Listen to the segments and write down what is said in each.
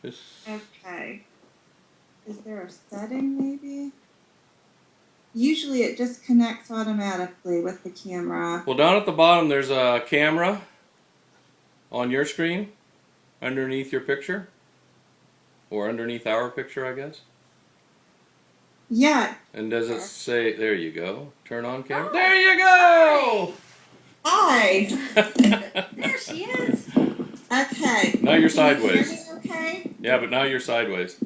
Just... Okay. Is there a setting maybe? Usually it just connects automatically with the camera. Well, down at the bottom there's a camera on your screen underneath your picture. Or underneath our picture, I guess. Yeah. And does it say, there you go, turn on camera? Oh. There you go! Hi. There she is. Okay. Now you're Can sideways. you hear me okay? Yeah, but now you're sideways.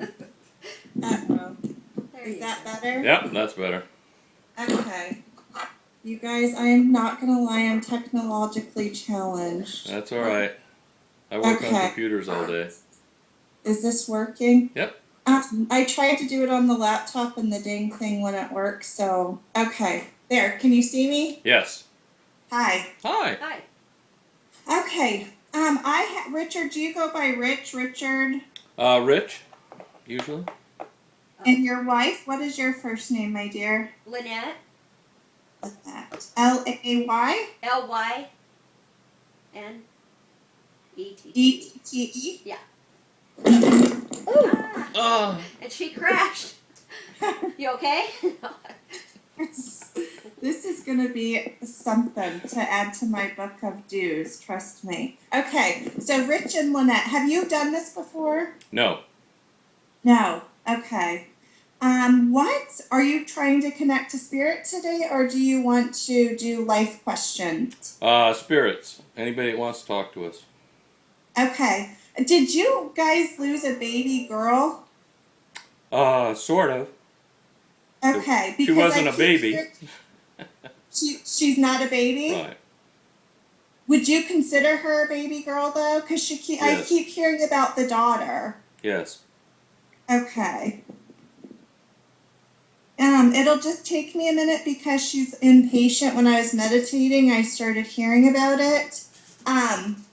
Uh-oh. There Is you that go. better? Yep, that's better. Okay. You guys, I am not going to lie, I'm technologically challenged. That's all right. I work on Okay. computers all day. Is this working? Yep. I tried to do it on the laptop and the dang thing wouldn't work, so... Okay. There. Can you see me? Yes. Hi. Hi. Hi. Okay. Richard, do you go by Richard? Rich, usually. And your wife? What is your first name, my dear? Lynette. What's that? L-A-Y? L-Y-N-E-T. E-T-T-E? Yeah. Oh. And she crashed. You okay? This is going to be something to add to my book of do's, trust me. Okay, so Rich and Lynette, have you done this before? No. No. Okay. What? Are you trying to connect to spirit today, or do you want to do life questions? Spirits. Anybody that wants to talk to us. Okay. Did you guys lose a baby girl? Sort of. Okay. She wasn't a baby. She's not a baby? Right. Would you consider her a baby girl, though? Because Yes. I keep hearing about the daughter. Yes. Okay. It'll just take me a minute because she's impatient. When I was meditating, I started hearing about it.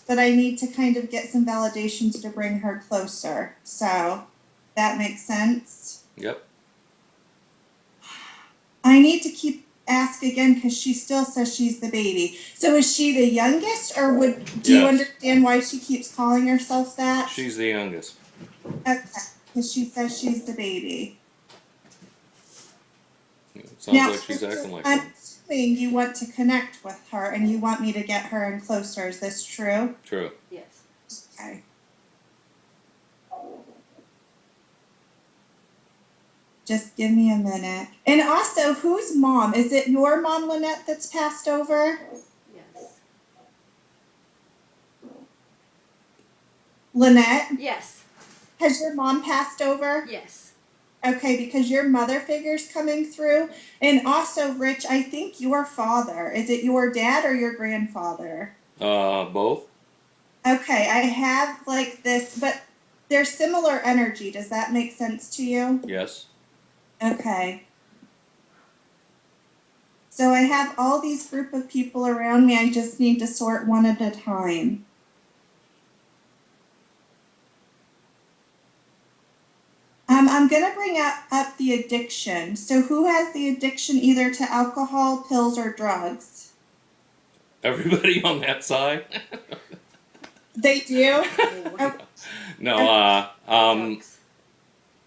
But I need to kind of get some validations to bring her closer. So that makes sense. Yep. I need to ask again because she still says she's the baby. So is she the youngest, or do you understand why she keeps calling herself that? She's the youngest. Okay, because she says she's the baby. It sounds like she's acting like I'm that. assuming you want to connect with her and you want me to get her in closer. Is this true? True. Yes. Okay. Just give me a minute. And also, whose mom? Is it your mom, Lynette, that's passed over? Yes. Lynette? Yes. Has your mom passed over? Yes. Okay, because your mother figure's coming through. And also, Rich, I think your father. Is it your dad or your grandfather? Both. Okay, I have like this, but they're similar energy. Does that make sense to you? Yes. Okay. So I have all these group of people around me. I just need to sort one at a time. I'm going to bring up the addiction. So who has the addiction either to alcohol, pills, or drugs? Everybody on that side? They do? No,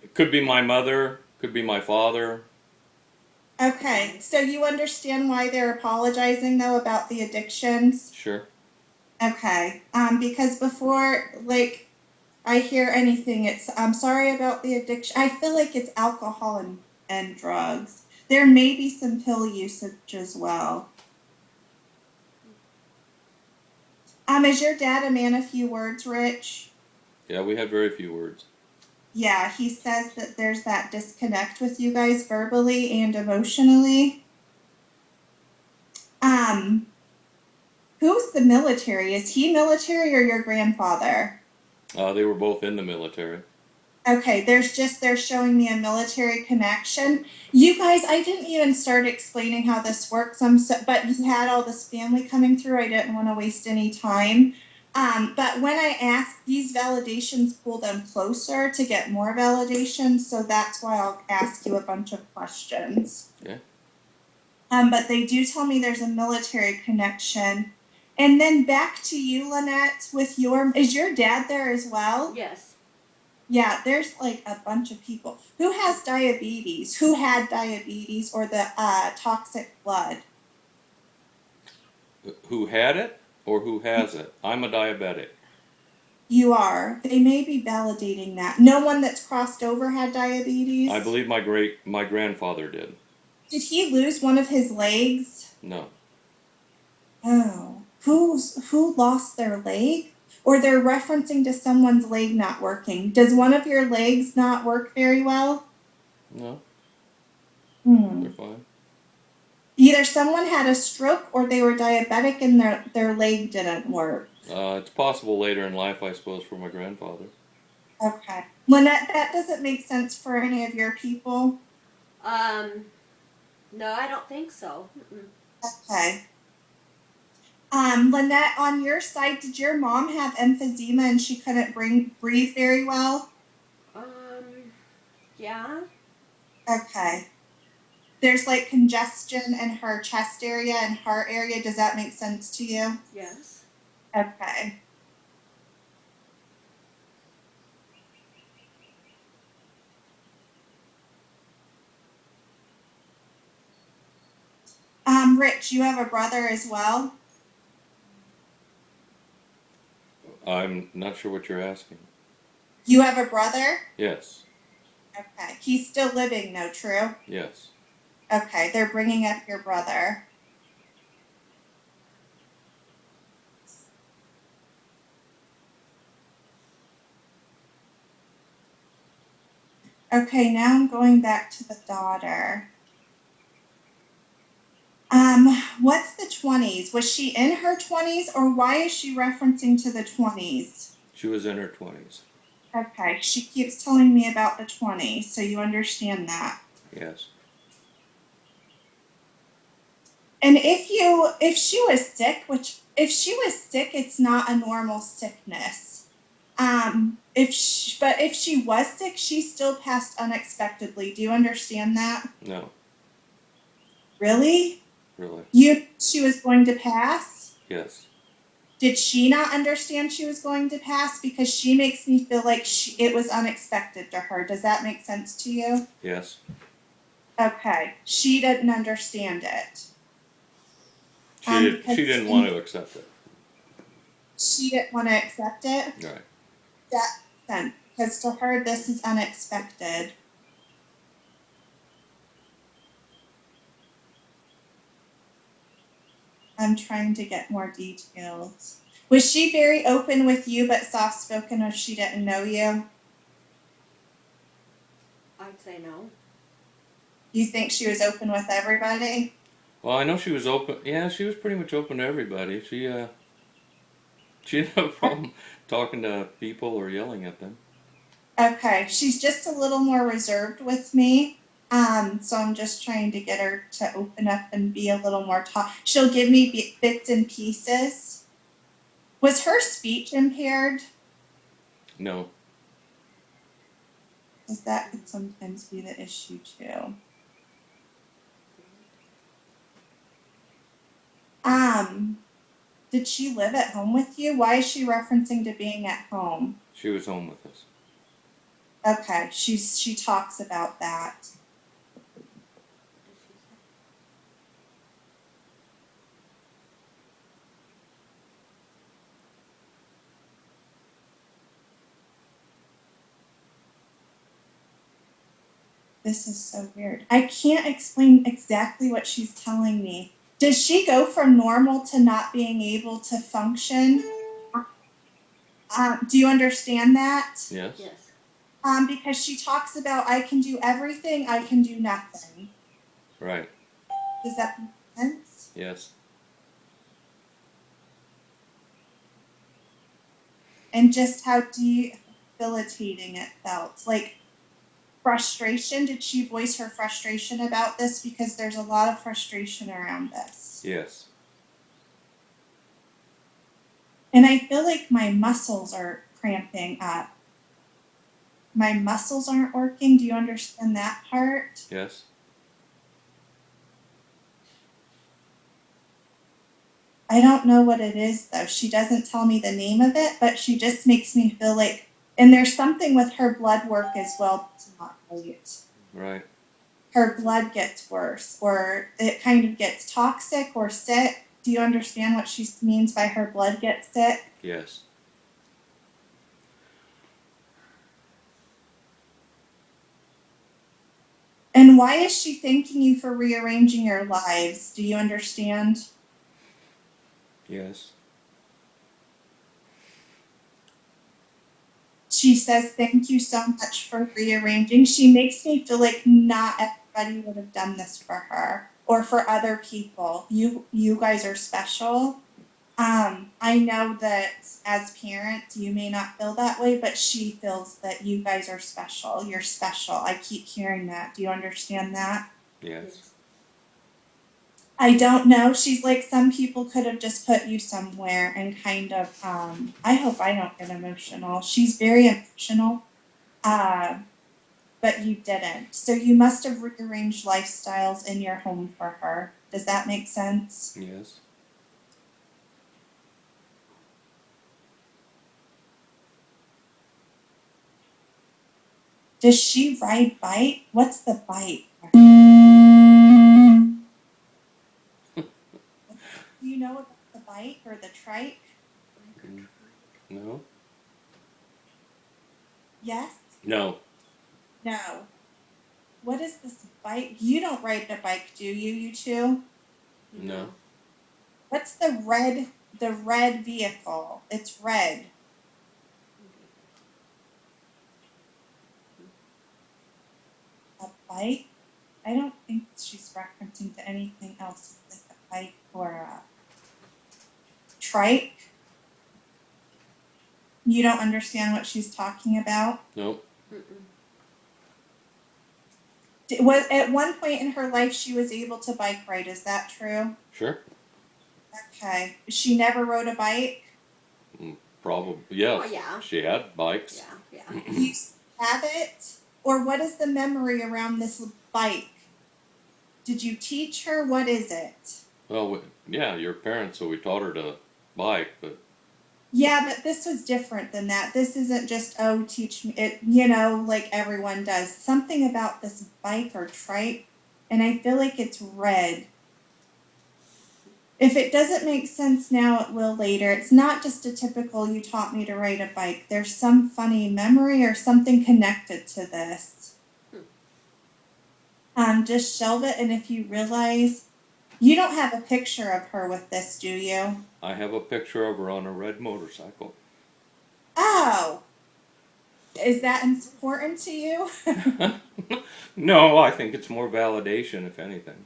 it could be my mother, could be my father. Okay, so you understand why they're apologizing, though, about the addictions? Sure. Okay, because before, like, I hear anything, I'm sorry about the addiction. I feel like it's alcohol and drugs. There may be some pill usage as well. Is your dad a man of few words, Rich? Yeah, we have very few words. Yeah, he says that there's that disconnect with you guys verbally and emotionally. Who's the military? Is he military or your grandfather? They were both in the military. Okay, they're showing me a military connection. You guys, I didn't even start explaining how this works. But you had all this family coming through. I didn't want to waste any time. But when I ask, these validations pull them closer to get more validation. So that's why I'll ask you a bunch of questions. Okay. But they do tell me there's a military connection. And then back to you, Lynette, is your dad there as well? Yes. Yeah, there's like a bunch of people. Who has diabetes? Who had diabetes or the toxic blood? Who had it or who has it? I'm a diabetic. You are. They may be validating that. No one that's crossed over had diabetes? I believe my grandfather did. Did he lose one of his legs? No. Oh. Who lost their leg? Or they're referencing to someone's leg not working. Does one of your legs not work very well? No. Hmm. They're fine. Either someone had a stroke or they were diabetic and their leg didn't work. It's possible later in life, I suppose, for my grandfather. Okay. Lynette, that doesn't make sense for any of your people. No, I don't think so. Mm-mm. Okay. Lynette, on your side, did your mom have emphysema and she couldn't breathe very well? Yeah. Okay. There's like congestion in her chest area and heart area. Does that make sense to you? Yes. Okay. Rich, you have a brother as well? I'm not sure what you're asking. You have a brother? Yes. Okay. He's still living, though, true? Yes. Okay, they're bringing up your brother. Okay, now I'm going back to the daughter. What's the 20s? Was she in her 20s or why is she referencing to the 20s? She was in her 20s. Okay, she keeps telling me about the 20s, so you understand that. Yes. And if she was sick, if she was sick, it's not a normal sickness. If she was sick, she still passed unexpectedly. Do you understand that? No. Really? Really. She was going to pass? Yes. Did she not understand she was going to pass? Because she makes me feel like it was unexpected to her. Does that make sense to you? Yes. Okay. She didn't understand it. She didn't want to accept it. She didn't want to accept it? Right. That makes sense. Because to her, this is unexpected. I'm trying to get more details. Was she very open with you but soft spoken if she didn't know you? I'd say no. You think she was open with everybody? Well, I know she was open. Yeah, she was pretty much open to everybody. She didn't have a problem talking to people or yelling at them. Okay, she's just a little more reserved with me. So I'm just trying to get her to open up and be a little more She'll give me bits and pieces. Was her speech impaired? No. Because that could sometimes be the issue too. Did she live at home with you? Why is she referencing to being at home? She was home with us. Okay, she talks about that. This is so weird. I can't explain exactly what she's telling me. Does she go from normal to not being able to function? Do you understand that? Yes. Yes. Because she talks about I can do everything, I can do nothing. Right. Does that make sense? Yes. And just how debilitating it felt. Like frustration. Did she voice her frustration about this? Because there's a lot of frustration around this. Yes. And I feel like my muscles are cramping up. My muscles aren't working. Do you understand that part? Yes. I don't know what it is, though. She doesn't tell me the name of it, but she just makes me feel like And there's something with her blood work as well that's not right. Right. Her blood gets worse, or it kind of gets toxic or sick. Do you understand what she means by her blood gets sick? Yes. And why is she thanking you for rearranging your lives? Do you understand? Yes. She says, thank you so much for rearranging. She makes me feel like not everybody would have done this for her or for other people. You guys are special. I know that as parents, you may not feel that way, but she feels that you guys are special. You're special. I keep hearing that. Do you understand that? Yes. I don't know. She's like, some people could have just put you somewhere and kind of, I hope I don't get emotional. She's very emotional, but you didn't. So you must have rearranged lifestyles in your home for her. Does that make sense? Yes. Does she ride bike? What's the bike? Do you know about the bike or the trike? No. Yes? No. No. What is this bike? You don't ride the bike, do you, you two? No. What's the red vehicle? It's red. A bike? I don't think she's referencing to anything else like a bike or a trike. You don't understand what she's talking about? Nope. Was at one point in her life she was able to bike ride, is that true? Sure. Okay. She never rode a bike? Probably. Yes. Oh, yeah. She had bikes. Yeah. Do you have it? Or what is the memory around this bike? Did you teach her? What is it? Well, yeah, your parents, so we taught her to bike, but Yeah, but this was different than that. This isn't just, oh, teach me it, like everyone does. Something about this bike or trike, and I feel like it's red. If it doesn't make sense now, it will later. It's not just a typical, you taught me to ride a bike. There's some funny memory or something connected to this. Just shelve it, and if you realize, you don't have a picture of her with this, do you? I have a picture of her on a red motorcycle. Oh, is that important to you? No, I think it's more validation, if anything.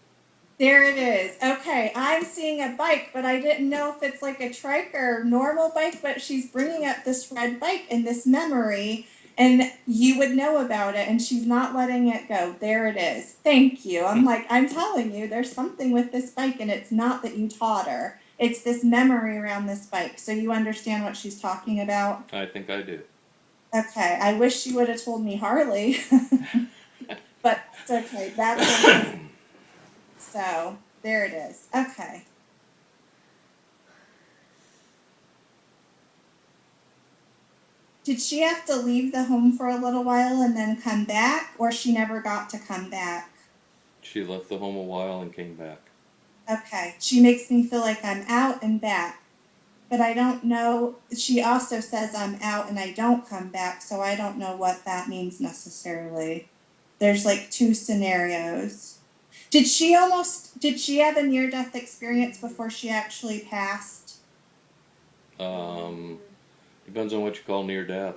There it is. Okay, I'm seeing a bike, but I didn't know if it's like a trike or normal bike, but she's bringing up this red bike in this memory, and you would know about it, and she's not letting it go. There it is. Thank you. I'm like, I'm telling you, there's something with this bike, and it's not that you taught her. It's this memory around this bike. So you understand what she's talking about? I think I do. Okay, I wish she would have told me Harley, but it's okay. That's okay. So there it is. Okay. Did she have to leave the home for a little while and then come back, or she never got to come back? She left the home a while and came back. Okay. She makes me feel like I'm out and back, but I don't know. She also says I'm out and I don't come back, so I don't know what that means necessarily. There's like two scenarios. Did she have a near-death experience before she actually passed? Depends on what you call near death.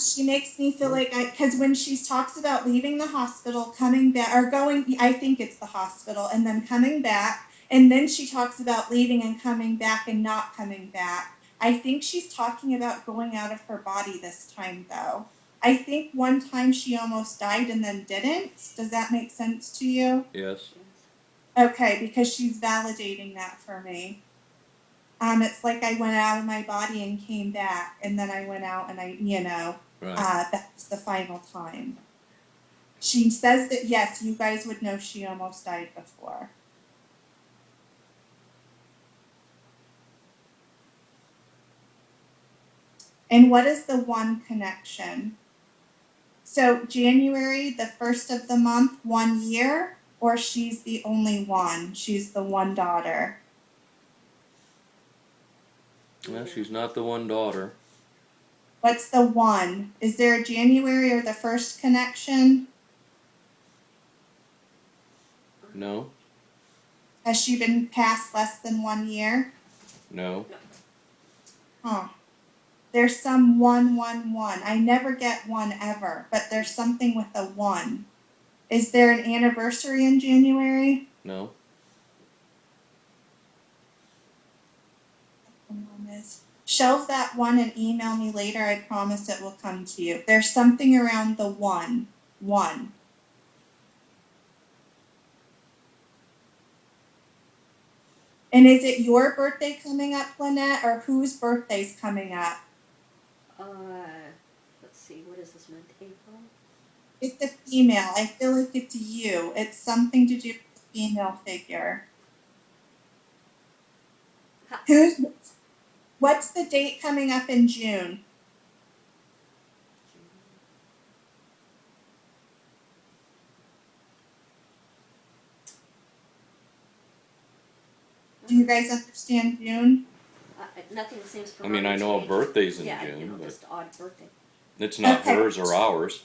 She makes me feel like because when she talks about leaving the hospital, coming back, or going, I think it's the hospital, and then coming back, and then she talks about leaving and coming back and not coming back. I think she's talking about going out of her body this time, though. I think one time she almost died and then didn't. Does that make sense to you? Yes. Okay, because she's validating that for me. It's like I went out of my body and came back, and then I went out and Right. that's the final time. She says that, yes, you guys would know she almost died before. And what is the 1 connection? So January, the first of the month, 1 year, or she's the only one? She's the one daughter. Well, she's not the one daughter. What's the 1? Is there a January or the first connection? No. Has she been past less than 1 year? No. Huh. There's some 111. I never get 1 ever, but there's something with a 1. Is there an anniversary in January? No. Shelve that 1 and email me later. I promise it will come to you. There's something around the 1. 1. And is it your birthday coming up, Lynette, or whose birthday's coming up? Let's see, what is this month? April? It's a female. I feel like it's you. It's something to do with the female figure. What's the date coming up in June? Do you guys understand June? Nothing seems I mean, I know a birthday's in yeah, June, you know, but just odd birthday. it's not Okay. hers or ours.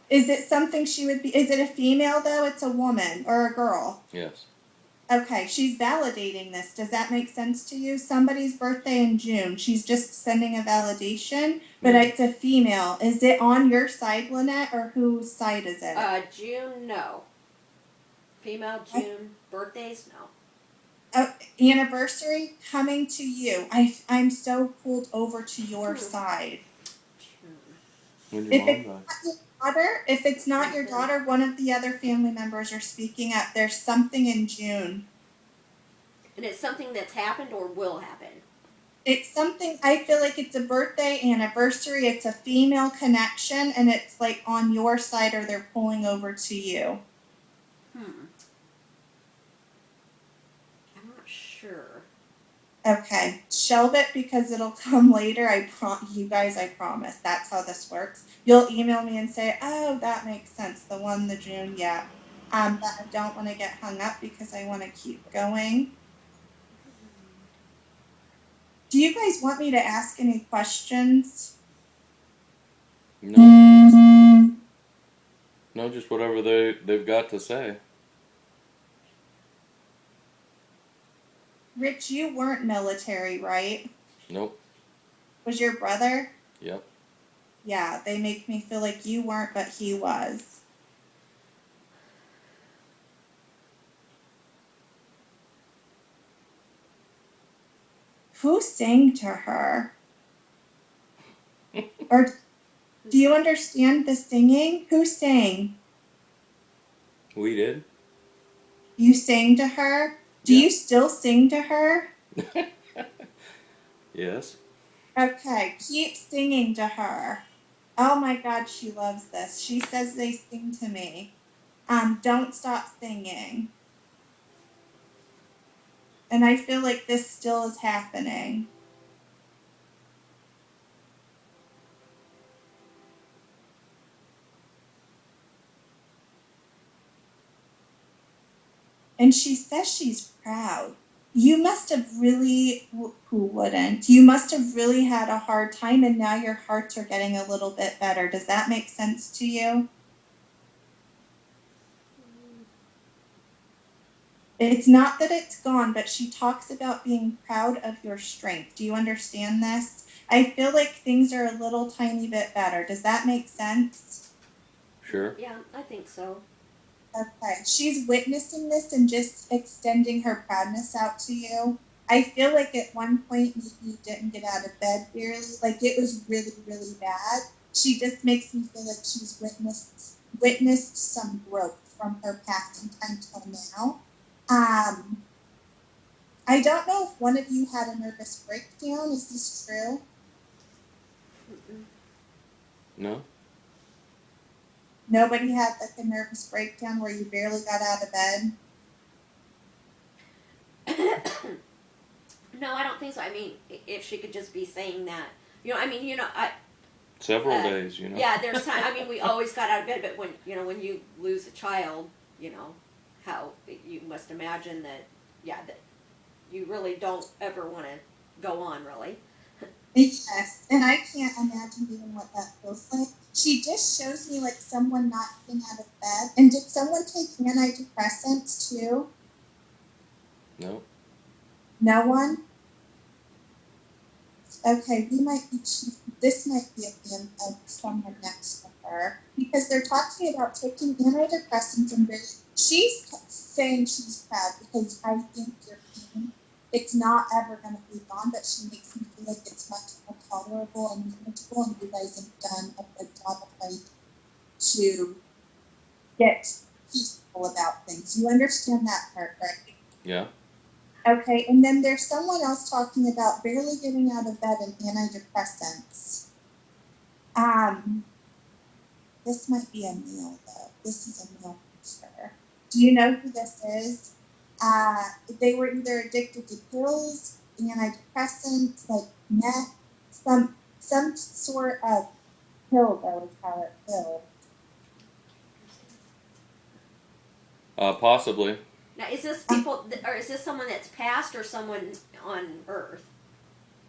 Is it something she would be? Is it a female though? It's a woman or a girl? Yes. Okay, she's validating this. Does that make sense to you? Somebody's birthday in June. She's just sending a validation, but it's a female. Is it on your side, Lynette, or whose side is it? June, no. Female June. Birthdays, no. Anniversary coming to you. I'm so pulled over to your side. When your mom died. If it's not your daughter, one of the other family members are speaking up. There's something in June. And it's something that's happened or will happen. It's something, I feel like it's a birthday, anniversary, it's a female connection, and it's like on your side or they're pulling over to you. I'm not sure. Okay, shelve it because it'll come later. You guys, I promise. That's how this works. You'll email me and say, oh, that makes sense. The 1, the June, yeah. But I don't want to get hung up because I want to keep going. Do you guys want me to ask any questions? No. No, just whatever they've got to say. Rich, you weren't military, right? Nope. Was your brother? Yep. Yeah, they make me feel like you weren't, but he was. Who sang to her? Or do you understand the singing? Who sang? We did. You sang to her? Do you still sing to her? Yes. Okay, keep singing to her. Oh my God, she loves this. She says they sing to me. Don't stop singing. And I feel like this still is happening. And she says she's proud. You must have really, who wouldn't? You must have really had a hard time and now your hearts are getting a little bit better. Does that make sense to you? It's not that it's gone, but she talks about being proud of your strength. Do you understand this? I feel like things are a little tiny bit better. Does that make sense? Sure. Yeah, I think so. Okay. She's witnessing this and just extending her proudness out to you. I feel like at one point maybe you didn't get out of bed barely. Like it was really, really bad. She just makes me feel like she's witnessed some growth from her past and time till now. I don't know if one of you had a nervous breakdown. Is this true? No. Nobody had like a nervous breakdown where you barely got out of bed? No, I don't think so. I mean, if she could just be saying that, Several days, Yeah, there's time. I mean, we always got out of bed, but when you lose a child, how you must imagine that, yeah, that you really don't ever want to go on, really. Yes, and I can't imagine even what that feels like. She just shows me like someone not getting out of bed. And did someone take antidepressants too? No. No one? Okay, this might be a fan of someone next to her because they're talking about taking antidepressants and she's saying she's proud because I think your pain, it's not ever going to be gone, but she makes me feel like it's much more tolerable and manageable, and you guys have done a good job of like to get peaceful about things. You understand that part, right? Yeah. Okay, and then there's someone else talking about barely getting out of bed and antidepressants. This might be a male though. This is a male for sure. Do you know who this is? They were either addicted to pills, antidepressants, like meth, some sort of pill though is how it feels. Possibly. Now, is this people, or is this someone that's passed, or someone on Earth?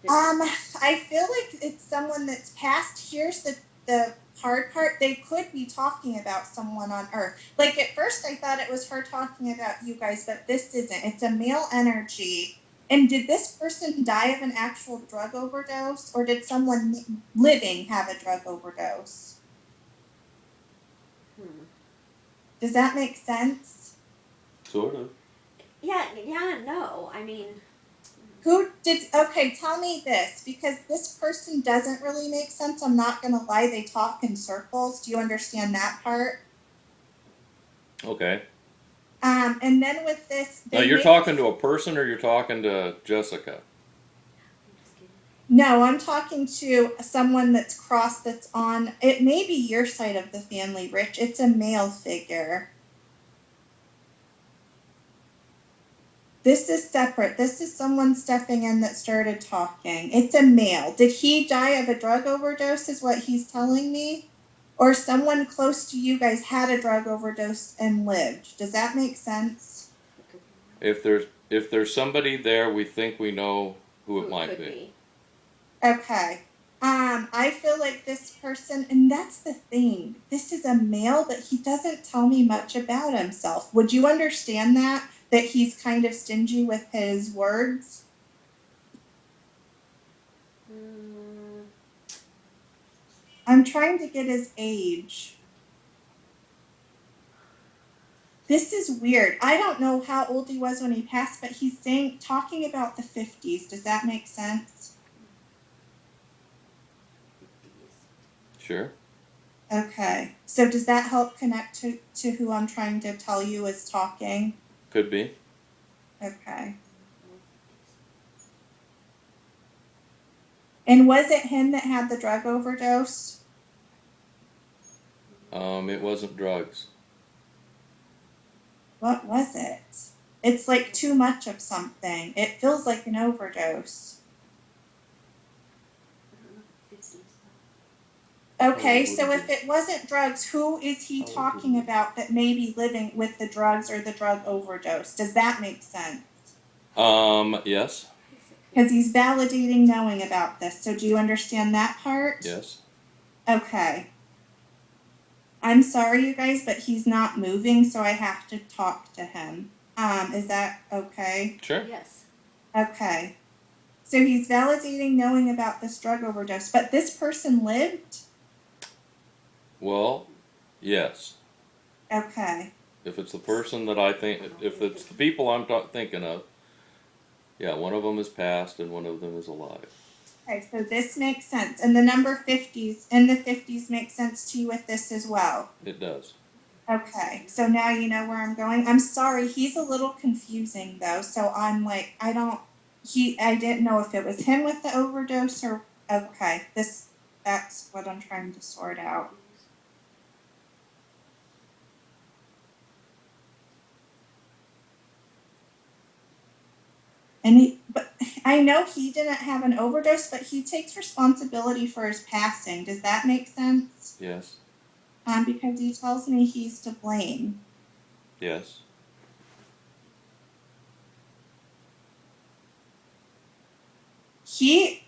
I feel like it's someone that's passed. Here's the hard part. They could be talking about someone on Earth. Like at first I thought it was her talking about you guys, but this isn't. It's a male energy. And did this person die of an actual drug overdose, or did someone living have a drug overdose? Does that make sense? Sort of. Yeah, no. I mean, okay, tell me this, because this person doesn't really make sense. I'm not going to lie. They talk in circles. Do you understand that part? Okay. And then with this... Now, you're talking to a person or you're talking to Jessica? No, I'm talking to someone that's crossed, that's on... It may be your side of the family, Rich. It's a male figure. This is separate. This is someone stepping in that started talking. It's a male. Did he die of a drug overdose is what he's telling me? Or someone close to you guys had a drug overdose and lived. Does that make sense? If there's somebody there, we think we know who it might be. Okay. I feel like this person, and that's the thing. This is a male, but he doesn't tell me much about himself. Would you understand that? That he's kind of stingy with his words? I'm trying to get his age. This is weird. I don't know how old he was when he passed, but he's talking about the 50s. Does that make sense? Sure. Okay. So does that help connect to who I'm trying to tell you is talking? Could be. Okay. And was it him that had the drug overdose? It wasn't drugs. What was it? It's like too much of something. It feels like an overdose. Okay, so if it wasn't drugs, who is he talking about that may be living with the drugs or the drug overdose? Does that make sense? Yes. Because he's validating knowing about this. So do you understand that part? Yes. Okay. I'm sorry, you guys, but he's not moving, so I have to talk to him. Is that okay? Sure. Yes. Okay. So he's validating knowing about this drug overdose, but this person lived? Well, yes. Okay. If it's the person that I think, if it's the people I'm thinking of, yeah, one of them is passed and one of them is alive. Okay, so this makes sense. And the number 50s and the 50s makes sense to you with this as well? It does. Okay, so now you know where I'm going. I'm sorry, he's a little confusing though, so I'm like, I didn't know if it was him with the overdose or, okay, that's what I'm trying to sort out. But I know he didn't have an overdose, but he takes responsibility for his passing. Does that make sense? Yes. Because he tells me he's to blame. Yes.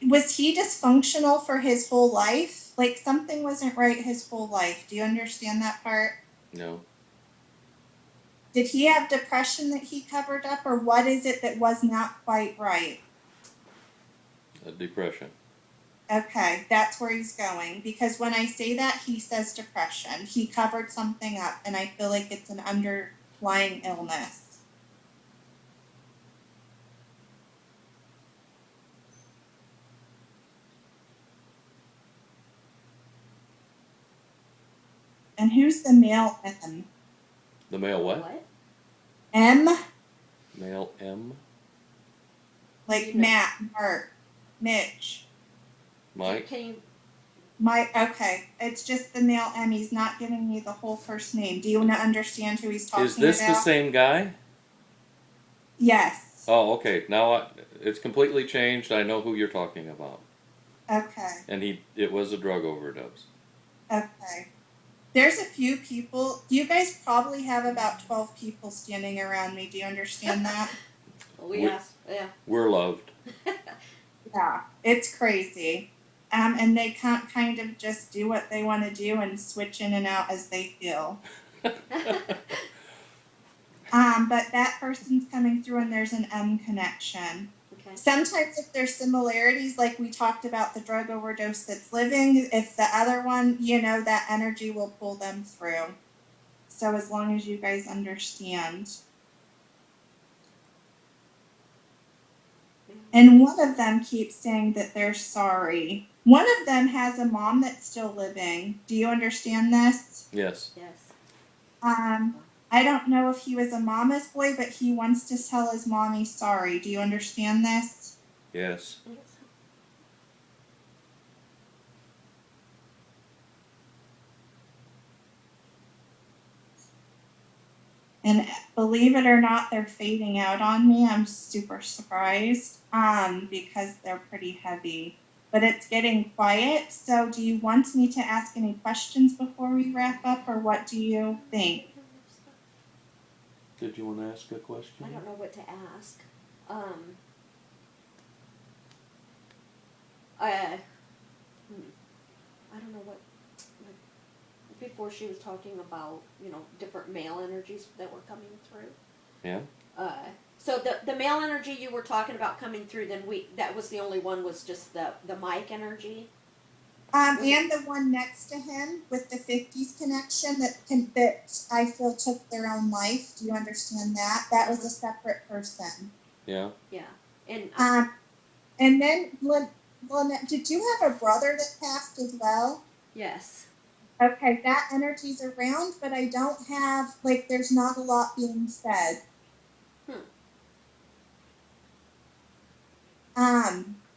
Was he dysfunctional for his whole life? Like something wasn't right his whole life. Do you understand that part? No. Did he have depression that he covered up, or what is it that was not quite right? Depression. Okay, that's where he's going. Because when I say that, he says depression. He covered something up, and I feel like it's an underlying illness. And who's the male M? The male what? What? M? Male M. Like You know- Matt, Mark, Mitch. Mike. Can you? Okay, it's just the male M. He's not giving me the whole first name. Do you want to understand who he's talking about? Is this the same guy? Yes. Oh, okay. Now it's completely changed. I know who you're talking about. Okay. And it was a drug overdose. Okay. There's a few people. You guys probably have about 12 people standing around me. Do you understand that? Well, we We- asked. Yeah. We're loved. Yeah, it's crazy. And they can't kind of just do what they want to do and switch in and out as they feel. But that person's coming through and there's an M connection. Okay. Sometimes if there's similarities, like we talked about the drug overdose that's living, if the other one, that energy will pull them through. So as long as you guys understand. And one of them keeps saying that they're sorry. One of them has a mom that's still living. Do you understand this? Yes. Yes. I don't know if he was a mama's boy, but he wants to tell his mommy sorry. Do you understand this? Yes. And believe it or not, they're fading out on me. I'm super surprised because they're pretty heavy. But it's getting quiet. So do you want me to ask any questions before we wrap up, or what do you think? Did you want to ask a question? I don't know what to ask. I don't know what. Before she was talking about different male energies that were coming through. Yeah. So the male energy you were talking about coming through, then that was the only one, was just the Mike energy. And the one next to him with the 50s connection that I feel took their own life. Do you understand that? That was a separate person. Yeah. Yeah. And then Lynette, did you have a brother that passed as well? yes. Okay, that energy's around, but I don't have, there's not a lot being said.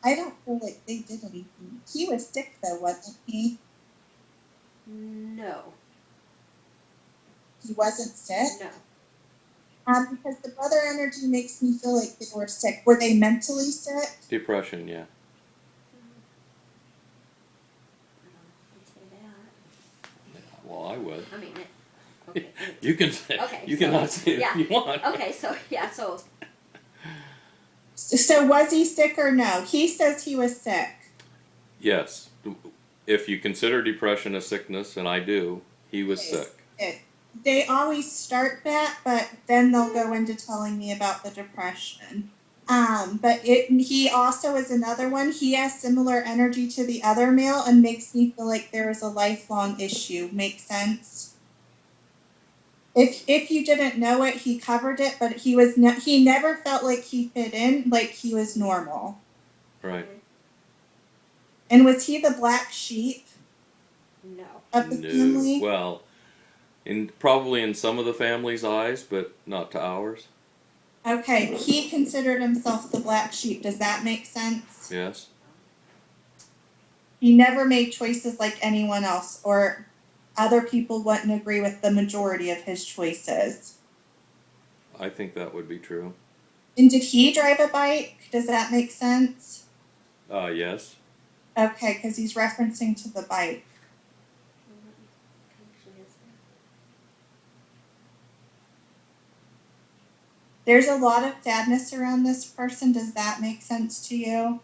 I don't feel like they did anything. He was sick though, wasn't he? No. He wasn't sick? No. Because the brother energy makes me feel like they were sick. Were they mentally sick? Depression, yeah. Well, I would. I mean, okay. You can say. Okay, You so- cannot say it yeah. if you want. Okay, so yeah, so So was he sick or no? He says he was sick. Yes. If you consider depression a sickness, and I do, he was sick. They always start that, but then they'll go into telling me about the depression. But he also is another one. He has similar energy to the other male and makes me feel like there is a lifelong issue. Make sense? If you didn't know it, he covered it, but he never felt like he fit in, like he was normal. Right. And was he the black sheep no. of the family? Well, probably in some of the family's eyes, but not to ours. Okay, he considered himself the black sheep. Does that make sense? Yes. He never made choices like anyone else, or other people wouldn't agree with the majority of his choices. I think that would be true. And did he drive a bike? Does that make sense? Yes. Okay, because he's referencing to the bike. There's a lot of sadness around this person. Does that make sense to you?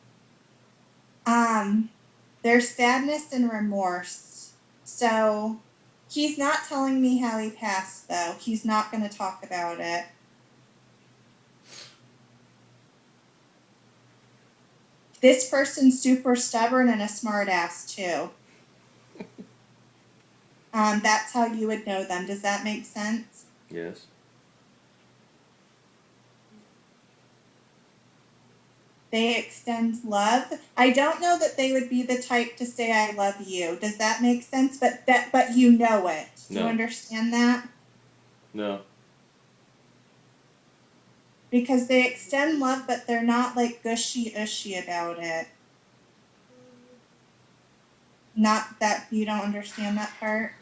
There's sadness and remorse. So he's not telling me how he passed, though. He's not going to talk about it. This person's super stubborn and a smartass, too. That's how you would know them. Does that make sense? Yes. They extend love. I don't know that they would be the type to say "I love you." Does that make sense? But you know it. Do you No. understand that? No. Because they extend love, but they're not like gushy about it. Not that you don't understand that part.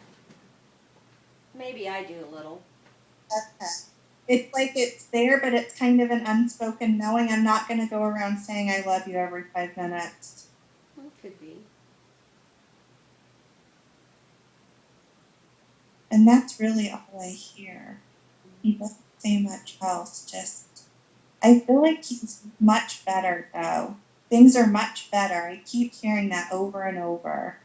Maybe I do a little. Okay. It's like it's there, but it's kind of an unspoken knowing. I'm not going to go around saying "I love you" every 5 minutes. Could be. And that's really all I hear. He doesn't say much else. Just, I feel like he's much better, though. Things are much better. I keep hearing that over and over.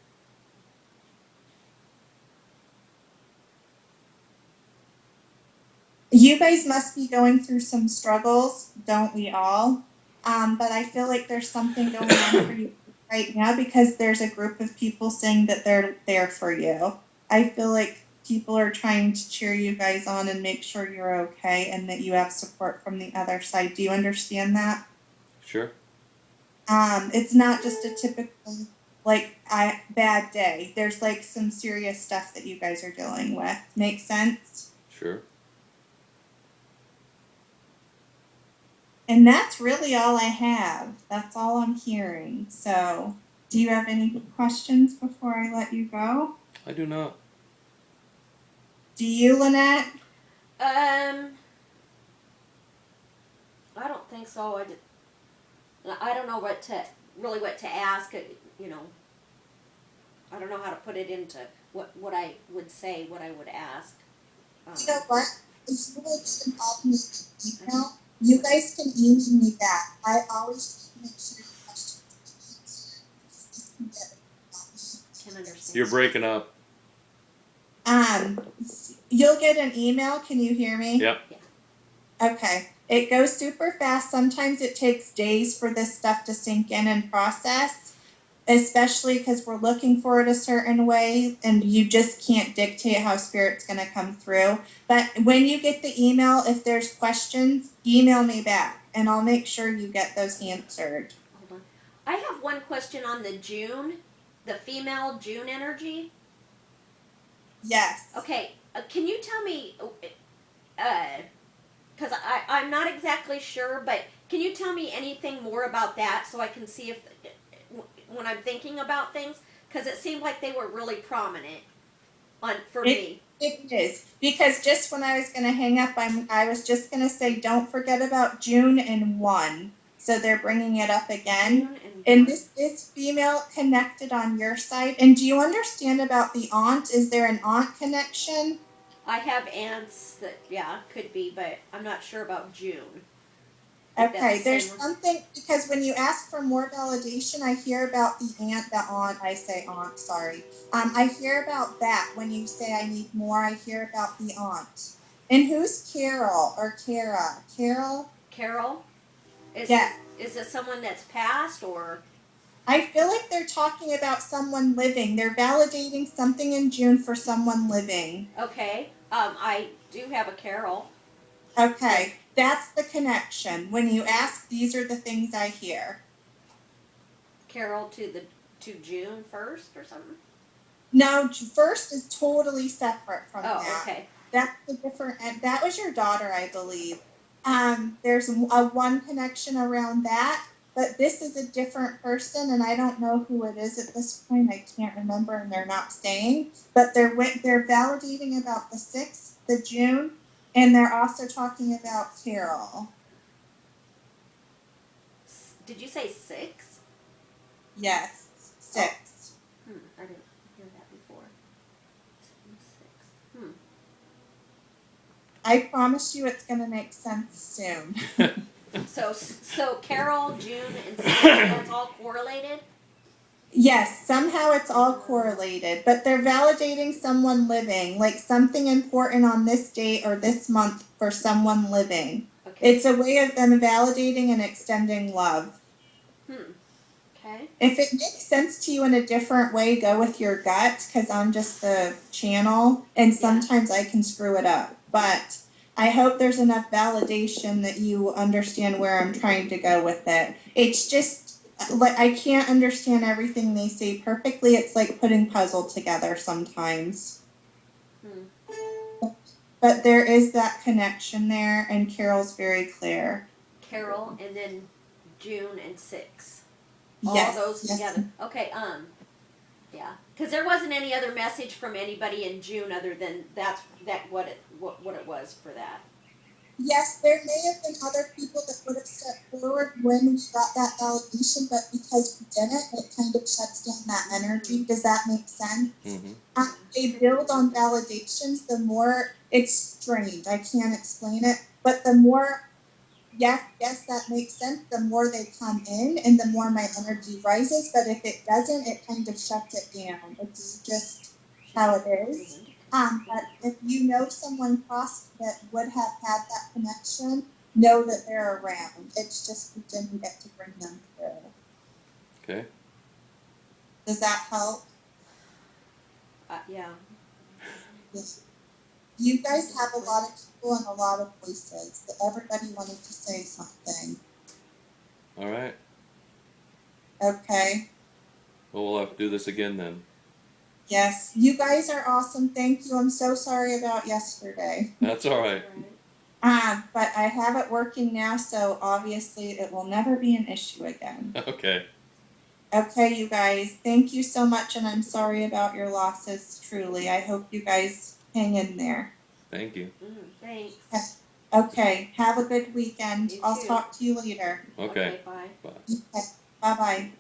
You guys must be going through some struggles, don't we all? But I feel like there's something going on for you right now because there's a group of people saying that they're there for you. I feel like people are trying to cheer you guys on and make sure you're okay and that you have support from the other side. Do you understand that? Sure. It's not just a typical bad day. There's like some serious stuff that you guys are dealing with. Make sense? Sure. And that's really all I have. That's all I'm hearing. So, do you have any questions before I let you go? I do not. Do you, Lynette? I don't think so. I don't know what to ask. You know, I don't know how to put it into what I would say, what I would ask. You know what? If you would involve me in email, you guys can email me back. I always make sure your questions Can understand. You're breaking up. You'll get an email. Can you hear me? Yep. Okay. It goes super fast. Sometimes it takes days for this stuff to sink in and process, especially because we're looking for it a certain way and you just can't dictate how spirit's going to come through. But when you get the email, if there's questions, email me back and I'll make sure you get those answered. Hold on. I have one question on the female June energy. Yes. Okay, can you tell me, because I'm not exactly sure, but can you tell me anything more about that so I can see if, when I'm thinking about things, because it seemed like they were really prominent for me. It is, because just when I was going to hang up, I was just going to say, don't forget about June and 1. So they're bringing it up again. And this is female connected on your side. And do you understand about the aunt? Is there an aunt connection? I have aunts that, could be, but I'm not sure about June. Okay, there's something, because when you ask for more validation, I hear about I hear about that. When you say I need more, I hear about the aunt. And who's Carol or Kara? Carol? Carol? Is it someone that's passed or? I feel like they're talking about someone living. They're validating something in June for someone living. Okay. I do have a Carol. Okay. That's the connection. When you ask, these are the things I hear. Carol to June 1st or something? No, first is totally separate from that. Oh, okay. That's the different. That was your daughter, I believe. There's a one connection around that, but this is a different person, and I don't know who it is at this point. I can't remember, and they're not saying. But they're validating about the 6th, the June, and they're also talking about Carol. did you say 6? Yes, 6. I didn't hear that before. 6. I promise you it's going to make sense soon. So Carol, June, and 6, that's all correlated? Yes, somehow it's all correlated, but they're validating someone living, like something important on this date or this month for someone living. Okay. It's a way of them validating and extending love. Okay. If it makes sense to you in a different way, go with your gut, because I'm just the channel, and sometimes I can screw it up. But I hope there's enough validation that you understand where I'm trying to go with it. It's just like I can't understand everything they say perfectly. It's like putting puzzle together sometimes. But there is that connection there, and Carol's very clear. Carol, and then June and 6. All Yes, those yes. together. Okay, yeah. Because there wasn't any other message from anybody in June other than what it was for that. Yes, there may have been other people that would have stepped forward when we got that validation, but because we didn't, it kind of shuts down that energy. Does that make sense? They build on validations. The more it's strange, I can't explain it, but the more yes, that makes sense, the more they come in and the more my energy rises. But if it doesn't, it kind of shuts it down. It's just how it is. But if you know someone crossed that would have had that connection, know that they're around. It's just we didn't get to bring them through. Okay. Does that help? Yeah. Yes. You guys have a lot of people and a lot of voices. Everybody wanted to say something. All right. Okay. Well, we'll have to do this again then. Yes. You guys are awesome. Thank you. I'm so sorry about yesterday. That's all right. But I have it working now, so obviously it will never be an issue again. Okay. Okay, you guys. Thank you so much, and I'm sorry about your losses, truly. I hope you guys hang in there. Thank you. Thanks. Okay. Have a good weekend. You I'll too. talk to you later. Okay. Bye. Bye. Okay. Bye-bye.